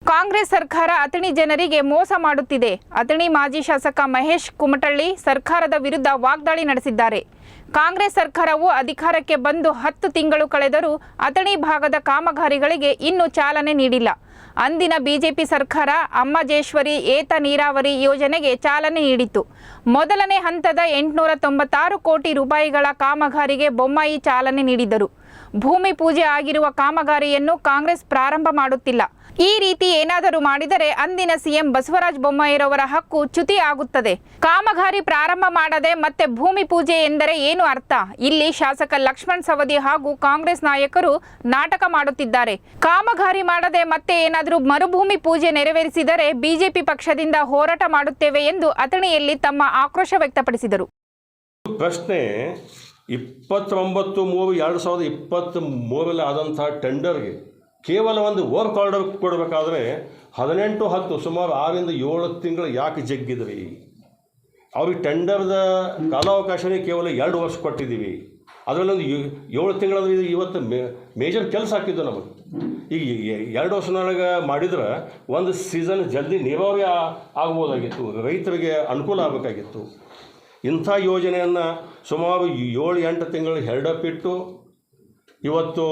ಕಾಂಗ್ರೆಸ್ ಸರ್ಕಾರ ಅಥಣಿ ಜನರಿಗೆ ಮೋಸ ಮಾಡುತ್ತಿದೆ. ಅಥಣಿ ಮಾಜಿ ಶಾಸಕ ಮಹೇಶ್ ಕುಮಟಳ್ಳಿ ಸರ್ಕಾರದ ವಿರುದ್ಧ ವಾಗ್ದಾಳಿ ನಡೆಸಿದ್ದಾರೆ. ಕಾಂಗ್ರೆಸ್ ಸರ್ಕಾರವು ಅಧಿಕಾರಕ್ಕೆ ಬಂದು 10 ತಿಂಗಳು ಕಳೆದರೂ ಅಥಣಿ ಭಾಗದ ಕಾಮಗಾರಿಗಳಿಗೆ ಇನ್ನೂ ಚಾಲನೆ ನೀಡಿಲ್ಲ. ಅಂದಿನ ಬಿಜೆಪಿ ಸರ್ಕಾರ ಅಮ್ಮಜೇಶ್ವರಿ ಏತ ನೀರಾವರಿ ಯೋಜನೆಗೆ ಚಾಲನೆ ನೀಡಿತು. ಮೊದಲನೇ ಹಂತದ 896 ಕೋಟಿ ರೂಪಾಯಿಗಳ ಕಾಮಗಾರಿಗೆ ಬೊಮ್ಮಾಯಿ ಚಾಲನೆ ನೀಡಿದರು. ಭೂಮಿ ಪೂಜೆ ಆಗಿರುವ ಕಾಮಗಾರಿಯನ್ನು ಕಾಂಗ್ರೆಸ್ ಪ್ರಾರಂಭ ಮಾಡುತ್ತಿಲ್ಲ. ಈ ರೀತಿ ಏನಾದರೂ ಮಾಡಿದರೆ ಅಂದಿನ ಸಿಎಂ ಬಸವರಾಜ ಬೊಮ್ಮಾಯಿರವರ ಹಕ್ಕು ಚ್ಯುತಿ ಆಗುತ್ತದೆ. ಕಾಮಗಾರಿ ಪ್ರಾರಂಭ ಮಾಡದೆ ಮತ್ತೆ ಭೂಮಿ ಪೂಜೆ ಎಂದರೆ ಏನು ಅರ್ಥ? ಇಲ್ಲಿ ಶಾಸಕ ಲಕ್ಷ್ಮಣ್ ಸವದಿ ಹಾಗೂ ಕಾಂಗ್ರೆಸ್ ನಾಯಕರು ನಾಟಕ ಮಾಡುತ್ತಿದ್ದಾರೆ. ಕಾಮಗಾರಿ ಮಾಡದೆ ಮತ್ತೆ ಏನಾದರೂ ಮರುಭೂಮಿ ಪೂಜೆ ನೆರವೇರಿಸಿದರೆ ಬಿಜೆಪಿ ಪಕ್ಷದಿಂದ ಹೋರಾಟ ಮಾಡುತ್ತೇವೆ ಎಂದು ಅಥಣಿಯಲ್ಲಿ ತಮ್ಮ ಆಕ್ರೋಶ ವ್ಯಕ್ತಪಡಿಸಿದರು. ಪ್ರಶ್ನೆ 29/3/2023 ಆದಂತಹ ಟೆಂಡರ್ಗೆ ಕೇವಲ ಒಂದು ವರ್ಕ್ ಆರ್ಡರ್ ಕೊಡಬೇಕಾದ್ರೆ 18-10 ಸುಮಾರು 6-7 ತಿಂಗಳು ಯಾಕೆ ಜಗ್ಗಿದ್ರಿ? ಅವ್ರಿಗೆ ಟೆಂಡರ್ದ ಕಾಲಾವಕಾಶನೇ ಕೇವಲ 2 ವರ್ಷ ಕೊಟ್ಟಿದ್ದೀವಿ. ಅದರಲ್ಲೊಂದು 7 ತಿಂಗಳಂದ್ರೆ ಇವತ್ತು ಮೇಜರ್ ಕೆಲಸ ಹಾಕಿದ್ದು ನಮಗೆ. ಈಗ 2 ವರ್ಷದೊಳಗೆ ಮಾಡಿದ್ರೆ ಒಂದು ಸೀಸನ್ ಜಲ್ದಿ ನೀರಾವರಿ ಆಗ್ಬೋದಾಗಿತ್ತು, ರೈತರಿಗೆ ಅನುಕೂಲ ಆಗಬೇಕಾಗಿತ್ತು. ಇಂಥ ಯೋಜನೆಯನ್ನು ಸುಮಾರು 7-8 ತಿಂಗಳು ಹೆರಡಪ್ಪಿಟ್ಟು ಇವತ್ತು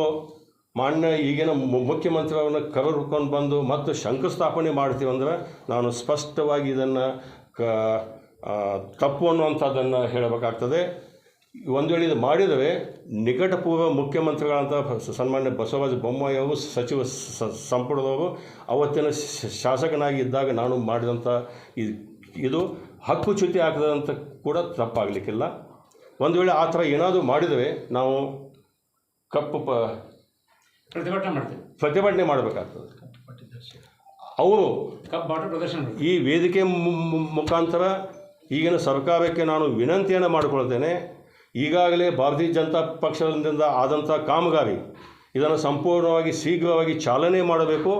ಮಾನ್ಯ ಈಗಿನ ಮುಖ್ಯಮಂತ್ರಿಯವರನ್ನ ಕರೆದುಕೊಂಡು ಬಂದು ಮತ್ತು ಶಂಕುಸ್ಥಾಪನೆ ಮಾಡ್ತೀವಿ ಅಂದರೆ ನಾನು ಸ್ಪಷ್ಟವಾಗಿ ಇದನ್ನು ತಪ್ಪು ಅನ್ನುವಂಥದ್ದನ್ನು ಹೇಳಬೇಕಾಗ್ತದೆ. ಒಂದು ವೇಳೆ ಇದು ಮಾಡಿದರೆ ನಿಕಟಪೂರ್ವ ಮುಖ್ಯಮಂತ್ರಿಗಳಂತ ಸನ್ಮಾನ್ಯ ಬಸವರಾಜ ಬೊಮ್ಮಾಯಿ ಅವರು ಸಚಿವ ಸಂಪುಟದವರು ಅವತ್ತಿನ ಶಾಸಕನಾಗಿ ಇದ್ದಾಗ ನಾನು ಮಾಡಿದಂಥ ಇದು ಹಕ್ಕುಚ್ಯುತಿ ಆಗದಂತ ಕೂಡ ತಪ್ಪಾಗಲಿಕ್ಕಿಲ್ಲ. ಒಂದು ವೇಳೆ ಆ ಥರ ಏನಾದರೂ ಮಾಡಿದರೆ ನಾವು ಪ್ರತಿಭಟನೆ ಮಾಡಬೇಕಾಗ್ತದೆ. ಅವರು ಈ ವೇದಿಕೆ ಮುಖಾಂತರ ಈಗಿನ ಸರ್ಕಾರಕ್ಕೆ ನಾನು ವಿನಂತಿಯನ್ನು ಮಾಡಿಕೊಳ್ತೇನೆ. ಈಗಾಗಲೇ ಭಾರತೀಯ ಜನತಾ ಪಕ್ಷದಿಂದ ಆದಂಥ ಕಾಮಗಾರಿ ಇದನ್ನು ಸಂಪೂರ್ಣವಾಗಿ ಶೀಘ್ರವಾಗಿ ಚಾಲನೆ ಮಾಡಬೇಕು.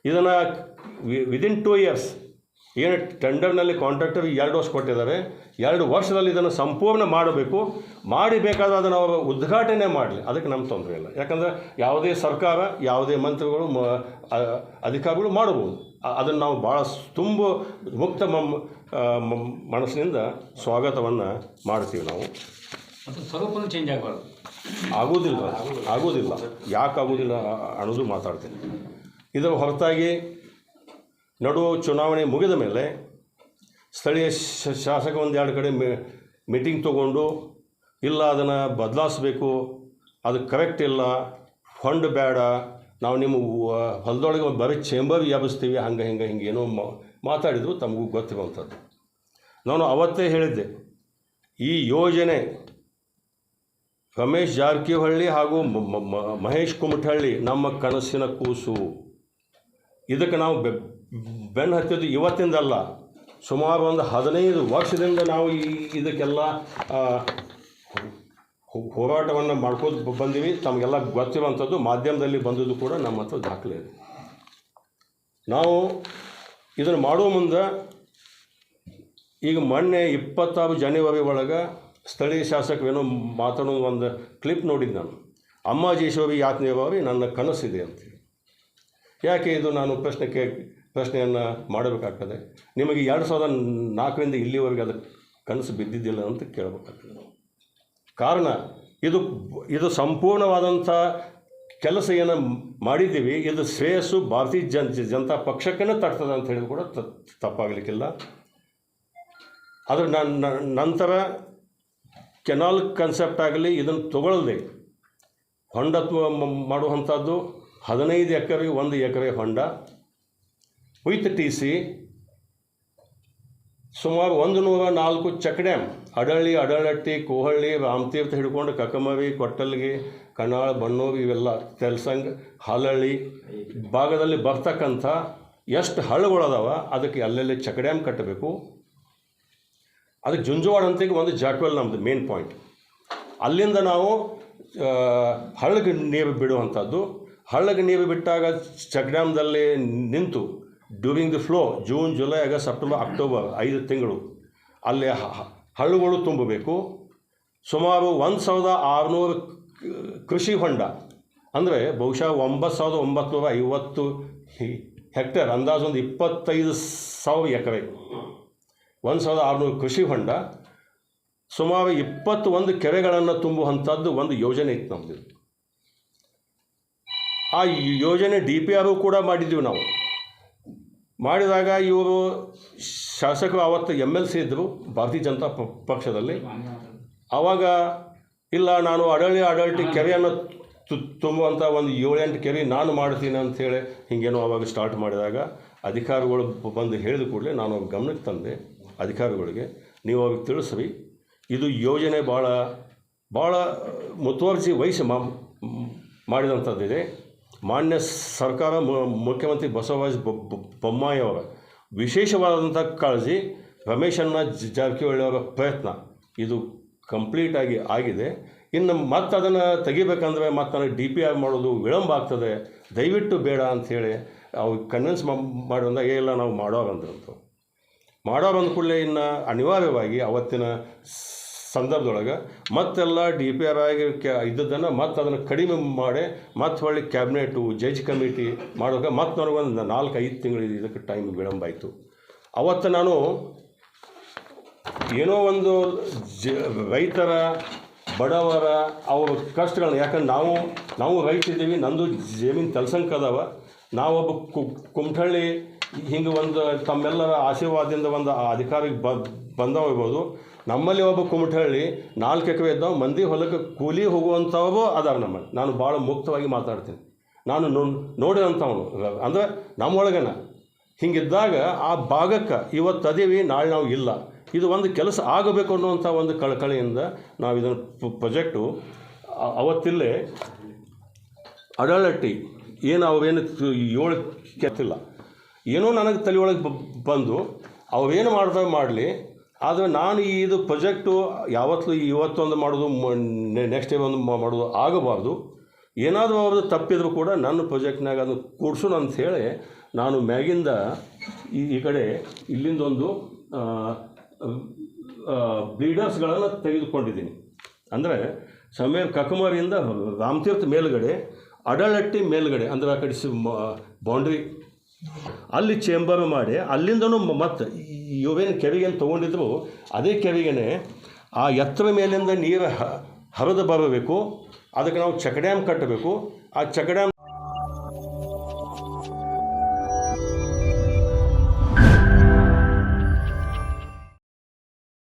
ಇದನ್ನು ವಿದಿನ್ 2 ಇಯರ್ಸ್ ಏನು ಟೆಂಡರ್ನಲ್ಲಿ ಕಾಂಟ್ರಾಕ್ಟರ್ 2 ವರ್ಷ ಕೊಟ್ಟಿದ್ದಾರೆ, 2 ವರ್ಷದಲ್ಲಿ ಇದನ್ನು ಸಂಪೂರ್ಣ ಮಾಡಬೇಕು. ಮಾಡಬೇಕಾದ್ರೆ ಅದನ್ನು ಅವರು ಉದ್ಘಾಟನೆ ಮಾಡಲಿ, ಅದಕ್ಕೆ ನಮ್ಮ ತೊಂದರೆ ಇಲ್ಲ. ಯಾಕಂದರೆ ಯಾವುದೇ ಸರ್ಕಾರ ಯಾವುದೇ ಮಂತ್ರಿಗಳು ಅಧಿಕಾರಿಗಳು ಮಾಡಬಹುದು. ಅದನ್ನು ನಾವು ಭಾಳ ತುಂಬ ಮುಕ್ತ ಮನಸ್ಸಿನಿಂದ ಸ್ವಾಗತವನ್ನು ಮಾಡ್ತೀವಿ. ನಾವು ಸ್ವರೂಪನೂ ಚೇಂಜ್ ಆಗಬಾರ್ದು, ಆಗೋದಿಲ್ಲ. ಯಾಕೆ ಆಗೋದಿಲ್ಲ ಅನ್ನೋದು ಮಾತಾಡ್ತೀನಿ. ಇದರ ಹೊರತಾಗಿ ನಡುವ ಚುನಾವಣೆ ಮುಗಿದ ಮೇಲೆ ಸ್ಥಳೀಯ ಶಾಸಕ 1-2 ಕಡೆ ಮೀಟಿಂಗ್ ತೊಗೊಂಡು ಇಲ್ಲ ಅದನ್ನು ಬದಲಾಯಿಸಬೇಕು, ಅದು ಕರೆಕ್ಟ್ ಇಲ್ಲ, ಫಂಡ್ ಬೇಡ, ನಾವು ನಿಮ್ಮ ಹೊಲದೊಳಗೆ ಬರೀ ಚೇಂಬರ್ ವ್ಯಾಪಿಸ್ತೀವಿ, ಹಿಂಗೆ ಏನೋ ಮಾತಾಡಿದ್ರು. ತಮಗೂ ಗೊತ್ತಿರುವಂಥದ್ದು. ನಾನು ಅವತ್ತೇ ಹೇಳಿದ್ದೆ, ಈ ಯೋಜನೆ ರಮೇಶ್ ಜಾರಕಿಹೊಳಿ ಹಾಗೂ ಮಹೇಶ್ ಕುಮಟಳ್ಳಿ ನಮ್ಮ ಕನಸಿನ ಕೂಸು. ಇದಕ್ಕೆ ನಾವು ಬೆನ್ನು ಹತ್ತಿದ್ದು ಇವತ್ತಿಂದಲ್ಲ, ಸುಮಾರು ಒಂದು 15 ವರ್ಷದಿಂದ ನಾವು ಇದಕ್ಕೆಲ್ಲ ಹೋರಾಟವನ್ನು ಮಾಡ್ಕೋದು ಬಂದೀವಿ. ತಮಗೆಲ್ಲ ಗೊತ್ತಿರುವಂಥದ್ದು, ಮಾಧ್ಯಮದಲ್ಲಿ ಬಂದದ್ದು ಕೂಡ ನಮ್ಮ ಹತ್ರ ದಾಖಲೆ ಇದೆ. ನಾವು ಇದನ್ನು ಮಾಡುವ ಮುಂದೆ ಈಗ ಮೊನ್ನೆ 26 ಜನವರಿ ಒಳಗೆ ಸ್ಥಳೀಯ ಶಾಸಕರೇನೋ ಮಾತಾಡೋದು ಒಂದು ಕ್ಲಿಪ್ ನೋಡಿದ್ದು ನಾನು. ಅಮ್ಮಜೇಶ್ವರಿ ಯಾತ್ ನೀರಾವರಿ ನನ್ನ ಕನಸಿದೆ ಅಂತೇಳಿ. ಯಾಕೆ ಇದು ನಾನು ಪ್ರಶ್ನೆಯನ್ನು ಮಾಡಬೇಕಾಗ್ತದೆ? ನಿಮಗೆ 2004ರಿಂದ ಇಲ್ಲಿವರೆಗೆ ಅದು ಕನಸು ಬಿದ್ದಿದ್ದಿಲ್ಲ ಅಂತ ಕೇಳಬೇಕಾಗ್ತದೆ. ಕಾರಣ ಇದು ಸಂಪೂರ್ಣವಾದಂಥ ಕೆಲಸ ಏನು ಮಾಡಿದ್ದೀವಿ, ಇದು ಶ್ರೇಯಸ್ಸು ಭಾರತೀಯ ಜನತಾ ಪಕ್ಷಕ್ಕೇ ತಡ್ತದೆ ಅಂತ ಹೇಳಿದ್ರು ಕೂಡ ತಪ್ಪಾಗಲಿಕ್ಕಿಲ್ಲ. ಅದರ ನಂತರ ಕೆನಾಲ್ ಕನ್ಸೆಪ್ಟ್ ಆಗಲಿ ಇದನ್ನು ತಗೊಳ್ಳದೆ ಹೊಂಡ ಮಾಡುವಂಥದ್ದು 15 ಎಕರೆಗೆ 1 ಎಕರೆ ಹೊಂಡ ವಿತ್ TC, ಸುಮಾರು 104 ಚೆಕ್ ಡ್ಯಾಮ್, ಅಡಳ್ಳಿ, ಅಡಳಟ್ಟಿ, ಕೋಹಳ್ಳಿ, ರಾಮತೀರ್ಥ ಹಿಡ್ಕೊಂಡು ಕಕ್ಕಮರಿ, ಕೊಟ್ಟಲ್ಗಿ, ಕನಾಳ, ಬಣ್ಣೂರು, ಇವೆಲ್ಲ ತೆಲ್ಸಂಗ್, ಹಾಲಹಳ್ಳಿ ಭಾಗದಲ್ಲಿ ಬರ್ತಕ್ಕಂಥ ಎಷ್ಟು ಹಳ್ಳಗಳದಾವ ಅದಕ್ಕೆ ಅಲ್ಲೆಲ್ಲಿ ಚೆಕ್ ಡ್ಯಾಮ್ ಕಟ್ಟಬೇಕು. ಅದಕ್ಕೆ ಜುಂಜುವಾಡ ಅಂತಿಗೆ ಒಂದು ಜಾಕ್ವೆಲ್ ನಮ್ಮದು ಮೇನ್ ಪಾಯಿಂಟ್. ಅಲ್ಲಿಂದ ನಾವು ಹಳ್ಳಕ್ಕೆ ನೀರು ಬಿಡುವಂಥದ್ದು. ಹಳ್ಳಕ್ಕೆ ನೀರು ಬಿಟ್ಟಾಗ ಚೆಕ್ ಡ್ಯಾಮ್ದಲ್ಲಿ ನಿಂತು during the flow June, July, August, September, October 5 ತಿಂಗಳು ಅಲ್ಲಿ ಹಳ್ಳಗಳು ತುಂಬಬೇಕು. ಸುಮಾರು 1600 ಕೃಷಿ ಹೊಂಡ ಅಂದರೆ ಬಹುಶಃ 9950 ಹೆಕ್ಟೇರ್ ಅಂದಾಜು ಒಂದು 25,000 ಎಕರೆ, 1,600 ಕೃಷಿ ಹೊಂಡ, ಸುಮಾರು 21 ಕೆರೆಗಳನ್ನು ತುಂಬುವಂಥದ್ದು ಒಂದು ಯೋಜನೆ ಇತ್ತು ನಮ್ಮದು. ಆ ಯೋಜನೆ DPR ಕೂಡ ಮಾಡಿದ್ದೀವಿ ನಾವು. ಮಾಡಿದಾಗ ಇವರು ಶಾಸಕರು ಆವತ್ತು MLC ಇದ್ದರು ಭಾರತೀಯ ಜನತಾ ಪಕ್ಷದಲ್ಲಿ. ಆವಾಗ ಇಲ್ಲ, ನಾನು ಅಡಳಿ ಕೆರೆಯನ್ನು ತುಂಬುವಂಥ ಒಂದು 7-8 ಕೆರೆ ನಾನು ಮಾಡ್ತೀನಿ ಅಂಥೇಳಿ ಹೀಗೇನೋ ಆವಾಗ ಸ್ಟಾರ್ಟ್ ಮಾಡಿದಾಗ ಅಧಿಕಾರಿಗಳು ಬಂದು ಹೇಳಿದ ಕೂಡಲೇ ನಾನು ಗಮನಕ್ಕೆ ತಂದೆ ಅಧಿಕಾರಿಗಳಿಗೆ, ನೀವು ಅವ್ರಿಗೆ ತಿಳಿಸ್ರಿ, ಇದು ಯೋಜನೆ ಭಾಳ ಮುತುವರ್ಜಿ ವಹಿಸಿ ಮಾಡಿದಂಥದ್ದಿದೆ. ಮಾನ್ಯ ಸರ್ಕಾರ ಮುಖ್ಯಮಂತ್ರಿ ಬಸವರಾಜ ಬೊಮ್ಮಾಯಿ ಅವರ ವಿಶೇಷವಾದಂಥ ಕಾಳಜಿ, ರಮೇಶಣ್ಣ ಜಾರಕಿಹೊಳಿ ಅವರ ಪ್ರಯತ್ನ ಇದು ಕಂಪ್ಲೀಟಾಗಿ ಆಗಿದೆ. ಇನ್ನು ಮತ್ತೆ ಅದನ್ನು ತೆಗಿಬೇಕಂದ್ರೆ ಮತ್ತೆ ನನಗೆ DPR ಮಾಡೋದು ವಿಳಂಬ ಆಗ್ತದೆ, ದಯವಿಟ್ಟು ಬೇಡ ಅಂಥೇಳಿ ಅವ್ರಿಗೆ ಕನ್ವಿನ್ಸ್ ಮಾಡೋದ ಇಲ್ಲ ನಾವು ಮಾಡೋರಂದ್ರಂತು. ಮಾಡೋರು ಅಂದ ಕೂಡಲೇ ಇನ್ನು ಅನಿವಾರ್ಯವಾಗಿ ಅವತ್ತಿನ ಸಂದರ್ಭದೊಳಗೆ ಮತ್ತೆಲ್ಲ DPR ಆಗಿ ಇದ್ದದ್ದನ್ನು ಮತ್ತೆ ಅದನ್ನು ಕಡಿಮೆ ಮಾಡಿ ಮತ್ತೆ ಹೊಳ್ಳಿ ಕ್ಯಾಬಿನೆಟು ಜಡ್ಜ್ ಕಮಿಟಿ ಮಾಡೋಕೆ ಮತ್ತೆ ನನಗೊಂದು 4-5 ತಿಂಗಳು ಇದಕ್ಕೆ ಟೈಮ್ ವಿಳಂಬ ಆಯಿತು. ಅವತ್ತು ನಾನು ಏನೋ ಒಂದು ರೈತರ ಬಡವರ ಅವ್ರ ಕಷ್ಟಗಳನ್ನ, ಯಾಕಂದ್ರೆ ನಾವು ರೈತಿದ್ದೀವಿ, ನಂದು ಜಮೀನು ಕೆಲಸಂಕದವ, ನಾವೊಬ್ಬ ಕುಮಟಳ್ಳಿ ಹಿಂಗೆ ಒಂದು ತಮ್ಮೆಲ್ಲರ ಆಶೀರ್ವಾದದಿಂದ ಒಂದು ಅಧಿಕಾರಿಗೆ ಬಂದವ ಇರ್ಬೋದು. ನಮ್ಮಲ್ಲಿ ಒಬ್ಬ ಕುಮಟಳ್ಳಿ 4 ಎಕರೆ ಇದ್ದಾವೆ, ಮಂದಿ ಹೊಲಕ್ಕೆ ಕೂಲಿ ಹೋಗುವಂಥವು ಅದಾರ ನಮ್ಮಲ್ಲಿ. ನಾನು ಭಾಳ ಮುಕ್ತವಾಗಿ ಮಾತಾಡ್ತೀನಿ, ನಾನು ನೋಡಿದಂಥವನು ಅಂದರೆ ನಮ್ಮೊಳಗನ. ಹಿಂಗಿದ್ದಾಗ ಆ ಭಾಗಕ್ಕೆ ಇವತ್ತು ಅದೀವಿ, ನಾಳೆ ನಾವು ಇಲ್ಲ. ಇದು ಒಂದು ಕೆಲಸ ಆಗಬೇಕು ಅನ್ನುವಂಥ ಒಂದು ಕಳಕಳಿಯಿಂದ ನಾವು ಇದನ್ನು ಪ್ರೊಜೆಕ್ಟು ಅವತ್ತಿಲ್ಲೇ ಅಡಳಟ್ಟಿ ಏನು ಅವೇನು 7 ಕೆತ್ತಿಲ್ಲ, ಏನೋ ನನಗೆ ತಲೆಯೊಳಗೆ ಬಂದು ಅವೇನು ಮಾಡ್ದಾಗ ಮಾಡಲಿ. ಆದರೆ ನಾನು ಇದು ಪ್ರೊಜೆಕ್ಟು ಯಾವತ್ತೂ ಇವತ್ತೊಂದು ಮಾಡೋದು ನೆಕ್ಸ್ಟ್ ಡೇ ಒಂದು ಮಾಡೋದು ಆಗಬಾರ್ದು. ಏನಾದರೂ ಅವ್ರದ್ದು ತಪ್ಪಿದ್ರು ಕೂಡ ನನ್ನ ಪ್ರೊಜೆಕ್ಟ್ನಾಗ ಅದನ್ನು ಕೂಡ್ಸೋಣ ಅಂಥೇಳಿ ನಾನು ಮ್ಯಾಗಿಂದ ಈ ಕಡೆ ಇಲ್ಲಿಂದೊಂದು ಬ್ಲೀಡರ್ಸ್ಗಳನ್ನು ತೆಗೆದುಕೊಂಡಿದ್ದೀನಿ. ಅಂದರೆ ಸಮೀರ್ ಕಕಮರಿಯಿಂದ ರಾಮತೀರ್ಥ ಮೇಲುಗಡೆ, ಅಡಳಟ್ಟಿ ಮೇಲುಗಡೆ, ಅಂದರೆ ಆ ಕಡೆ ಬೌಂಡ್ರಿ ಅಲ್ಲಿ ಚೇಂಬರ್ ಮಾಡಿ ಅಲ್ಲಿಂದನೂ ಮತ್ತೆ ಇವೇನು ಕೆರೆಗೇನು ತೊಗೊಂಡಿದ್ರು ಅದೇ ಕೆರೆಗೇ ಆ ಎತ್ತರ ಮೇಲಿಂದ ನೀರು ಹರಿದು ಬರಬೇಕು. ಅದಕ್ಕೆ ನಾವು ಚೆಕ್ ಡ್ಯಾಮ್ ಕಟ್ಟಬೇಕು. ಆ ಚೆಕ್ ಡ್ಯಾಮ್